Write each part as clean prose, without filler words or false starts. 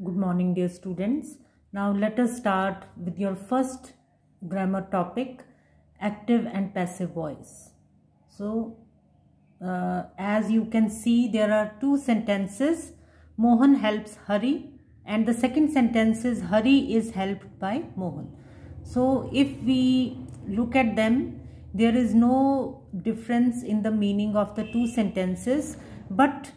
Good morning, dear students. Now let us start with your first grammar topic, active and passive voice. So, as you can see, there are two sentences. Mohan helps Hari, and the second sentence is Hari is helped by Mohan. So, if we look at them, there is no difference in the meaning of the two sentences, but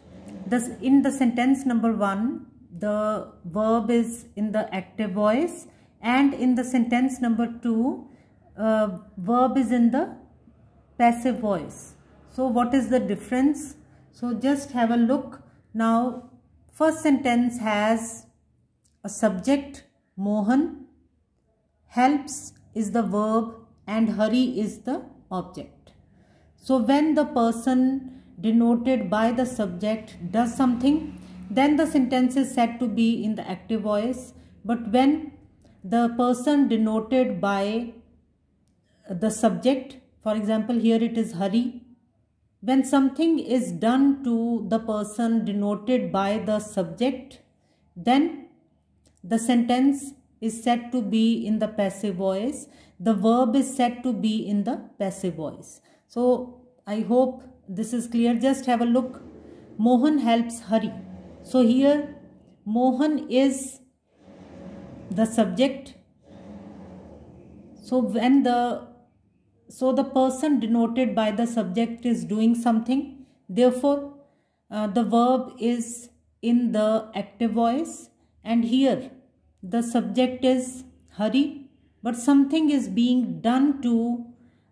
in the sentence number 1, the verb is in the active voice, and in the sentence number 2, verb is in the passive voice. So what is the difference? So just have a look. Now first sentence has a subject, Mohan, helps is the verb, and Hari is the object. So when the person denoted by the subject does something, then the sentence is said to be in the active voice. But when the person denoted by the subject, for example here it is Hari, when something is done to the person denoted by the subject, then the sentence is said to be in the passive voice. The verb is said to be in the passive voice. So I hope this is clear. Just have a look. Mohan helps Hari. So here Mohan is the subject. So when the person denoted by the subject is doing something, therefore the verb is in the active voice, and here the subject is Hari, but something is being done to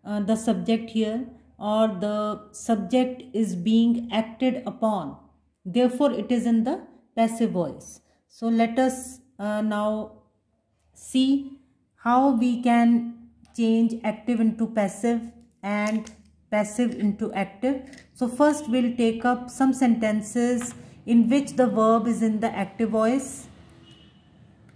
the subject here, or the subject is being acted upon. Therefore, it is in the passive voice. So let us now see how we can change active into passive and passive into active. So first we'll take up some sentences in which the verb is in the active voice,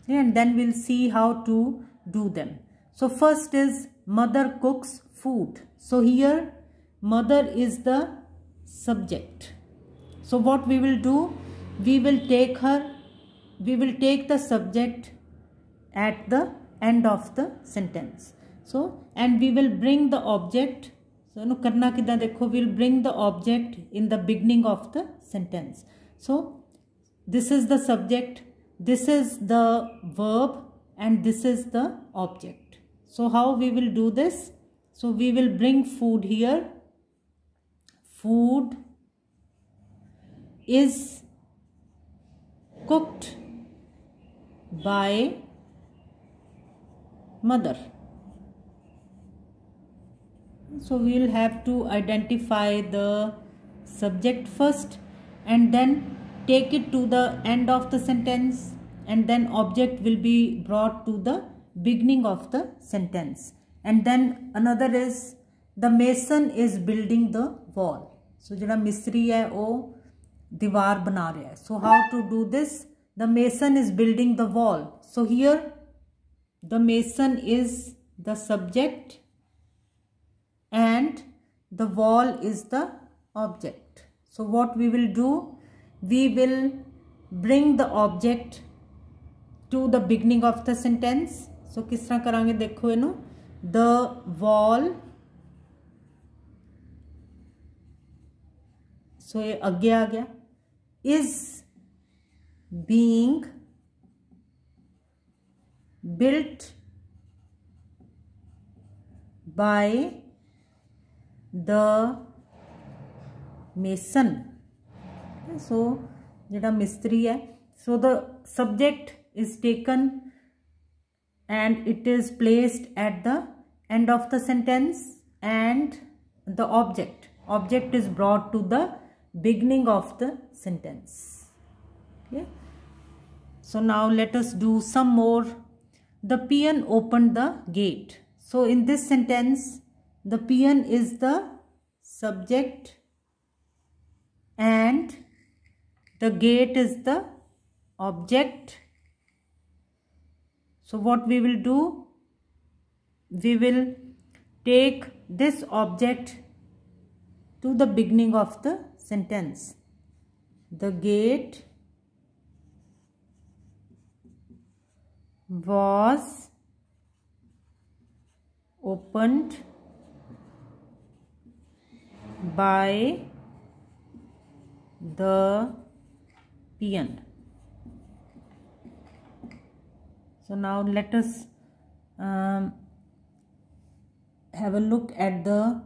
and then we'll see how to do them. So first is mother cooks food. So here mother is the subject. So what we will do, we will take the subject at the end of the sentence. So, and we will bring the object. So no karna kidda dekho, we will bring the object in the beginning of the sentence. So this is the subject, this is the verb, and this is the object. So how we will do this? So we will bring food here. Food is cooked by mother. So we will have to identify the subject first, and then take it to the end of the sentence, and then object will be brought to the beginning of the sentence. And then another is the mason is building the wall. So jada mistri hai wo दीवार बना रहा है. So how to do this? The mason is building the wall. So here the mason is the subject and the wall is the object. So what we will do? We will bring the object to the beginning of the sentence. So किस तरह करांगे देखो इनो. The wall. So ये आगे आ गया. Is being built by the mason. So jada mistri hai. So the subject is taken and it is placed at the end of the sentence, and the object is brought to the beginning of the sentence. Okay. So now let us do some more. The peon opened the gate. So in this sentence, the peon is the subject and the gate is the object. So what we will do? We will take this object to the beginning of the sentence. The gate was opened by the peon. So now let us have a look at the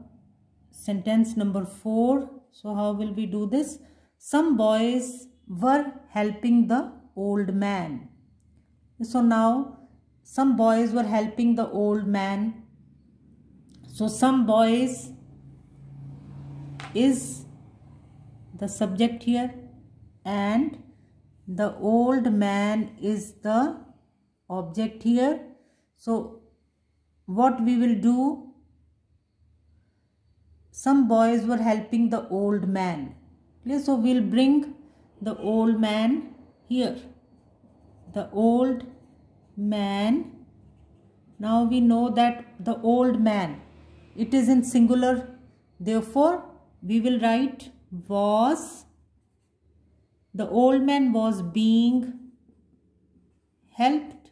sentence number 4. So how will we do this? Some boys were helping the old man. So now some boys were helping the old man. So some boys is the subject here and the old man is the object here. So what we will do, some boys were helping the old man. Okay, so we'll bring the old man here, the old man. Now we know that the old man, it is in singular, therefore we will write was. The old man was being helped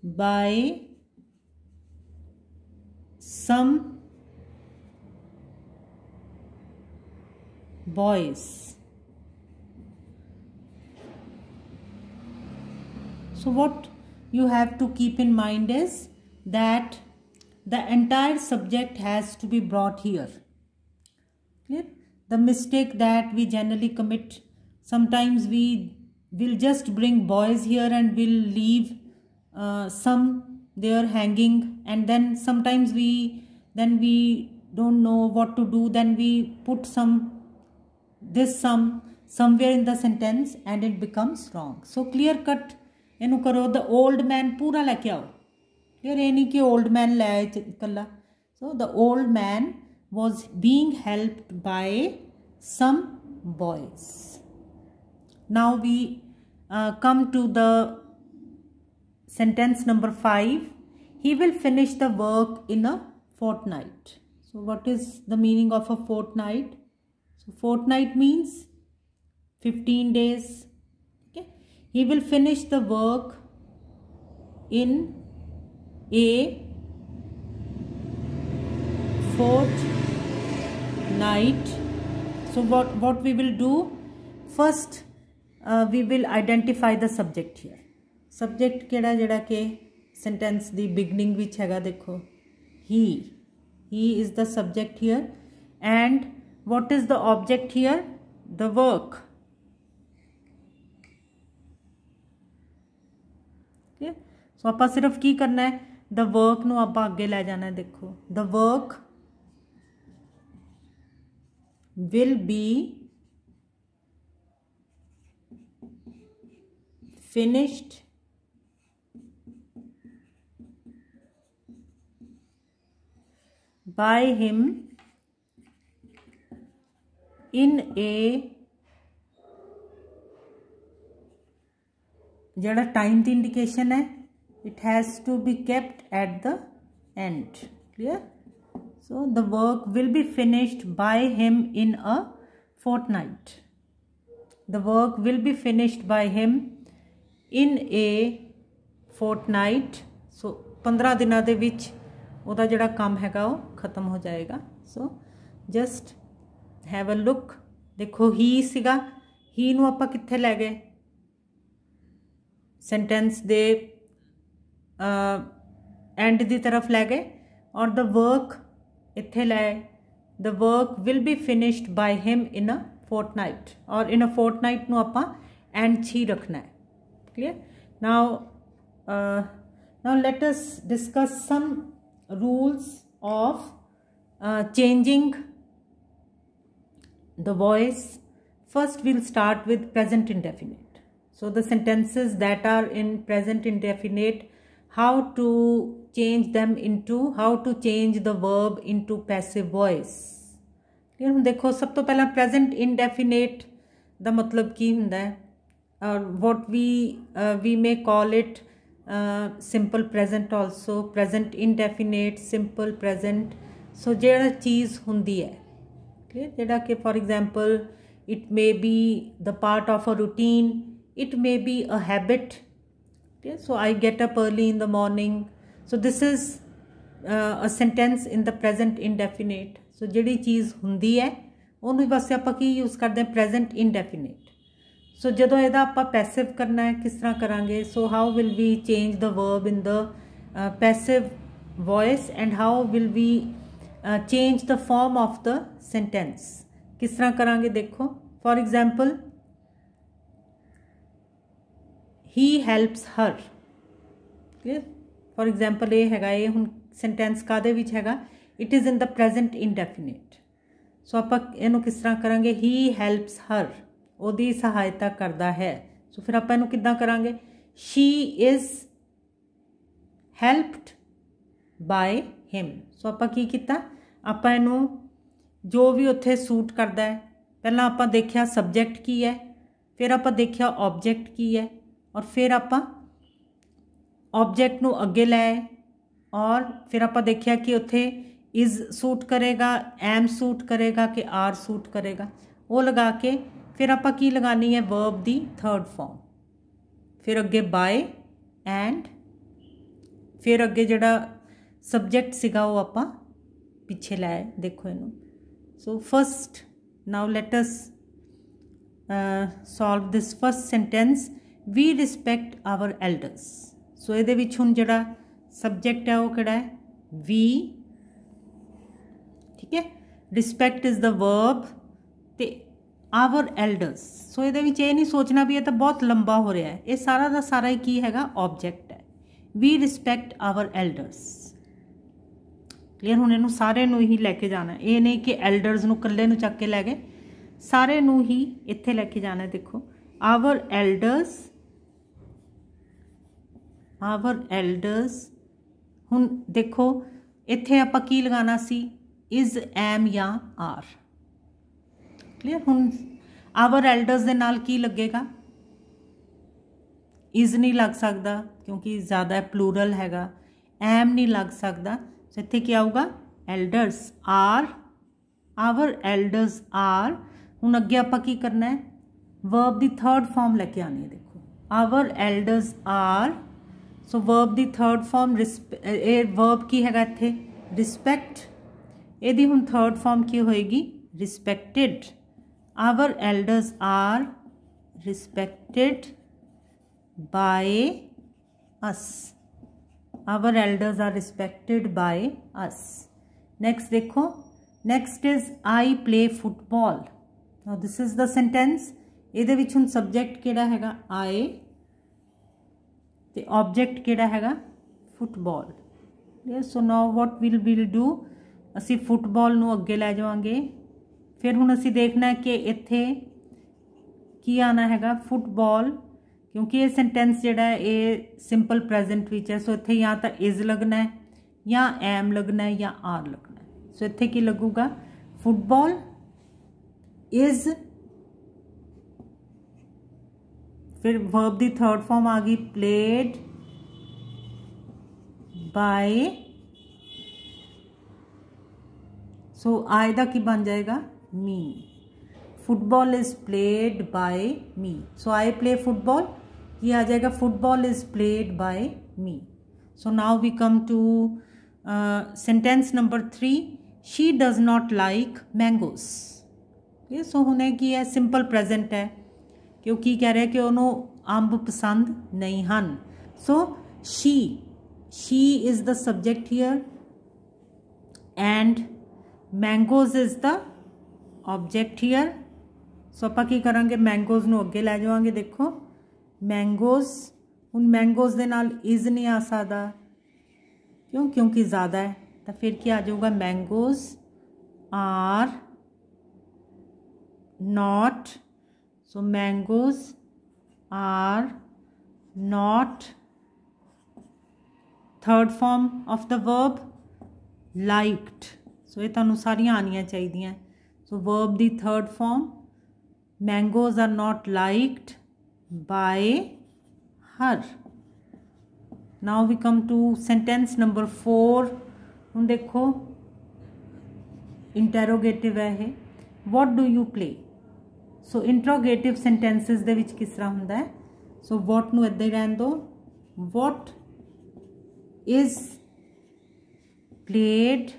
by some boys. So what you have to keep in mind is that the entire subject has to be brought here. Clear? The mistake that we generally commit, sometimes we will just bring boys here and we'll leave some there hanging, and then sometimes we don't know what to do, then we put this somewhere in the sentence and it becomes wrong. So clear cut इनू करो, the old man पूरा लेके आओ. Clear? ये नहीं कि old man ले आए कल्ला. So the old man was being helped by some boys. Now we come to the sentence number 5. He will finish the work in a fortnight. So what is the meaning of a fortnight? So fortnight means 15 days. Okay. He will finish the work in a fortnight. So what we will do, first we will identify the subject here. Subject केड़ा जेड़ा के sentence the beginning which हैगा देखो, he is the subject here, and what is the object here? The work. Okay, so आपा सिर्फ की करना है, the work नु आपा आगे ले जाना है. देखो, the work will be finished by him in a जड़ा time the indication है, it has to be kept at the end. Clear? So the work will be finished by him in a fortnight. The work will be finished by him in a fortnight. So 15 दिना दे विच ओदा जड़ा काम हैगा वो खत्म हो जाएगा. So just have a look. देखो he सीगा, he नू आपां कित्थे लै गए, सेंटेंस दे एंड दी तरफ लै गए, और द वर्क इत्थे लै, the work will be finished by him in a fortnight, और इन अ फोर्टनाइट नू आपां एंड ही रखना है. Clear? Now let us discuss some rules of changing the voice. First we'll start with present indefinite. So the sentences that are in present indefinite, how to change them into, how to change the verb into passive voice. Clear? देखो सब तो पहला present indefinite दा मतलब की हुंदा है, और what we may call it simple present also, present indefinite, simple present. So जेड़ा चीज़ हुंदी है, जेड़ा कि for example it may be the part of a routine, it may be a habit. Okay, so I get up early in the morning. So this is a sentence in the present indefinite. So जिहड़ी चीज़ हुंदी है उहनूं वास्ते आपां की use करते हैं present indefinite. So जदों इहदा आपां पैसिव करना है किस तरह करांगे? So how will we change the verb in the passive voice and how will we change the form of the sentence? किस तरह करांगे देखो. For example, he helps her. Clear? For example, ये हैगा ये हुण सेंटेंस कादे विच हैगा, it is in the present indefinite. So आपां इहनूं किस तरह करांगे? He helps her, ओहदी सहायता करदा है. सो फिर आपां इहनूं किद्दां करांगे? She is helped by him. सो आपां की कीता? आपां इहनूं जो भी उत्थे सूट करदा है, पहलां आपां देखिया सबजैक्ट की है, फिर आपां देखिया ऑब्जैक्ट की है, और फिर आपां ऑब्जैक्ट नूं अगे लाए, और फिर आपां देखिया कि उत्थे इज़ सूट करेगा, एम सूट करेगा कि आर सूट करेगा. वो लगा के फिर आपां की लगानी है? वर्ब दी थर्ड फॉर्म. फिर अगे बाय एंड फिर अगे जिहड़ा सबजैक्ट सीगा वो आपां पिछे लाए. देखो इनू. So first now let us solve this first sentence. We respect our elders. So ये हुण जिहड़ा सबजैक्ट है वो किहड़ा है? वी. ठीक है. रिस्पैक्ट इज़ द वर्ब ते आवर एल्डर्स. सो ये नहीं सोचना भी ये तो बहुत लंबा हो रहा है. ये सारा का सारा ही की हैगा ऑब्जैक्ट है. We respect our elders. Clear. हुण इहनूं सारे नूं ही लैके जाना है. ये नहीं कि एल्डर्स नूं कल्ले नूं चक के लै गए, सारे नूं ही इत्थे लैके जाना है. देखो आवर एल्डर्स, आवर एल्डर्स. हुण देखो इत्थे आपां की लगाना सी? इज़, एम या आर. क्लीयर. हुण आवर एल्डर्स दे नाल की लगेगा? इज़ नहीं लग सकता क्योंकि ज़्यादा प्लूरल हैगा. एम नहीं लग सकता. सो इत्थे क्या आऊगा? Elders. Are, our elders are. हुण अगे आपां की करना है? वर्ब दी थर्ड फॉर्म लैके आनी है. देखो our elders are. So verb the third form verb की हैगा इत्थे? रिस्पैक्ट. इहदी हुण थर्ड फॉर्म की होएगी? Respected. Our elders are respected by us. Our elders are respected by us. Next देखो. Next is I play football. Now this is the sentence. इहदे विच हुण सबजैक्ट किहड़ा हैगा? आई, ते ऑब्जैक्ट किहड़ा हैगा? Football. So now what will do? असी football नूं अगे लै जावांगे. फिर हुण असी देखना है कि इत्थे की आना हैगा? फुटबॉल. क्योंकि ये सेंटेंस जिहड़ा है ये सिंपल प्रेजेंट विच है. सो इत्थे या तो इज़ लगना है, या एम लगना है, या आर लगना है. सो इत्थे की लगूगा? Football is. फिर वर्ब दी थर्ड फॉर्म आ गई प्लेड बाय. सो आई दा की बन जाएगा? Me. Football is played by me. So I play football, ये आ जाएगा football is played by me. So now we come to sentence number 3. She does not like mangoes. ये so हुणे की है? सिंपल प्रेजेंट है क्योंकि कह रहे हैं कि उन्होंने अंब पसंद नहीं हन. So she is the subject here and mangoes is the object here. So आपां की करांगे? मैंगोज नूं अगे लै जावांगे. देखो मैंगोज. हुण मैंगोज दे नाल इज़ नहीं आ सकदा. क्यों? क्योंकि ज़्यादा है. तो फिर क्या आ जाऊगा? Mangoes are not. So mangoes are not. Third form of the verb liked. So ये तुहानूं सारियां आनियां चाहिदियां. So verb the third form mangoes are not liked by her. Now we come to sentence number 4. हुण देखो interrogative है ये. What do you play? So interrogative sentences दे विच किस तरह हुंदा है? सो वॉट नूं इदां ही रहन दो, what is played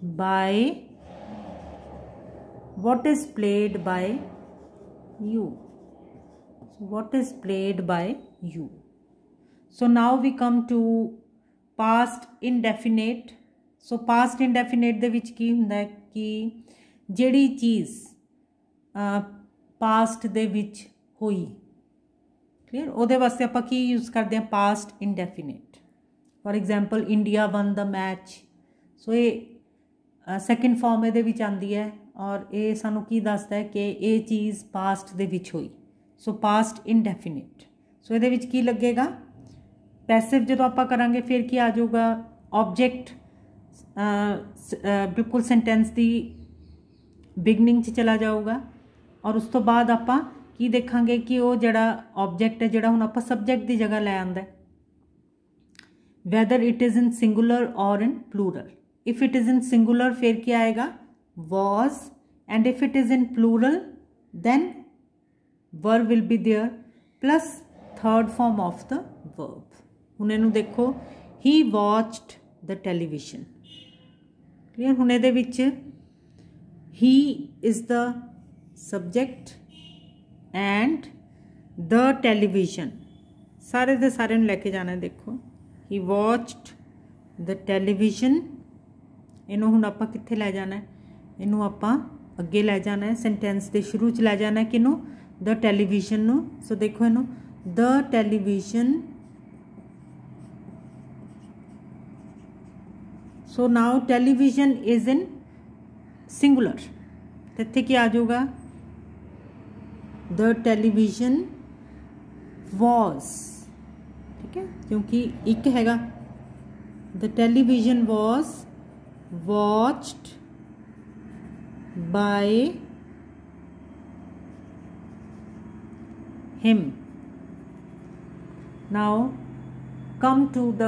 by you? What is played by you? So now we come to past indefinite. So past indefinite ਦੇ ਵਿੱਚ ਕੀ ਹੁੰਦਾ ਹੈ ਕਿ ਜਿਹੜੀ ਚੀਜ਼ past ਦੇ ਵਿੱਚ ਹੋਈ, clear, ਉਹਦੇ ਵਾਸਤੇ ਆਪਾਂ ਕੀ यूज़ करते हैं? past indefinite. For example, India won the match. So ये second form ਇਹਦੇ ਵਿੱਚ ਆਂਦੀ है और ये सानू की दसदा है कि ये चीज़ past ਦੇ ਵਿੱਚ ਹੋਈ. So past indefinite. So ਇਹਦੇ ਵਿੱਚ ਕੀ लगेगा? पैसिव जो आप करांगे फिर की आ जाऊगा? ऑब्जेक्ट बिल्कुल सेंटेंस की बिगनिंग च चला जाऊगा और उस तो बाद आप की देखांगे कि वो जड़ा ऑब्जेक्ट है जड़ा हुण आप सबजैक्ट की जगह लै आंदा है. Whether it is in singular और in plural. If it is in singular फिर क्या आएगा? Was. And if it is in plural then verb will be there plus third form of the verb. हुण इहनूं देखो, he watched the television. Clear. हुण इहदे विच he is the subject and the television सारे दे सारे नूं लैके जाना है. देखो, ही वॉच्ड द टैलीविजन. इहनूं हुण आपां कित्थे लै जाना है? इहनूं आपां अगे लै जाना है, सेंटेंस दे शुरू च लै जाना है. किनूं? द टैलीविजन नूं. सो देखो इहनूं, the television. So now television is in singular. तो इत्थे क्या आ जाऊगा? The television was. ठीक है, क्योंकि एक हैगा. The television was watched by him. Now come to the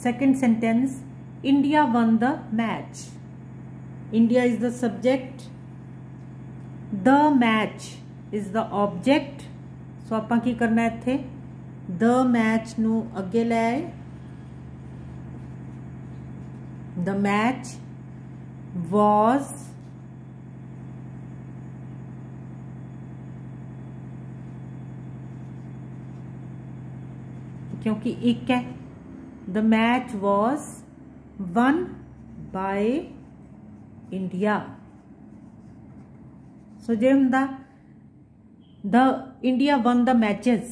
second sentence. India won the match. India is the subject, the match is the object. So आपां की करना है इत्थे? the match नू अगे लै आए. the match was क्योंकि एक है. the match was won by India. So जे हुंदा the India won the matches,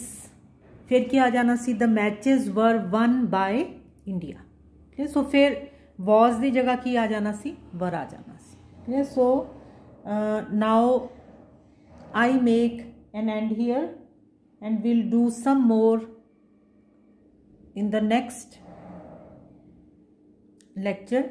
फिर क्या आ जाना सी? the matches were won by India. Okay, so फिर was दी जगह की आ जाना सी? were आ जाना सी. Okay, so now I make an end here and we'll do some more in the next lecture.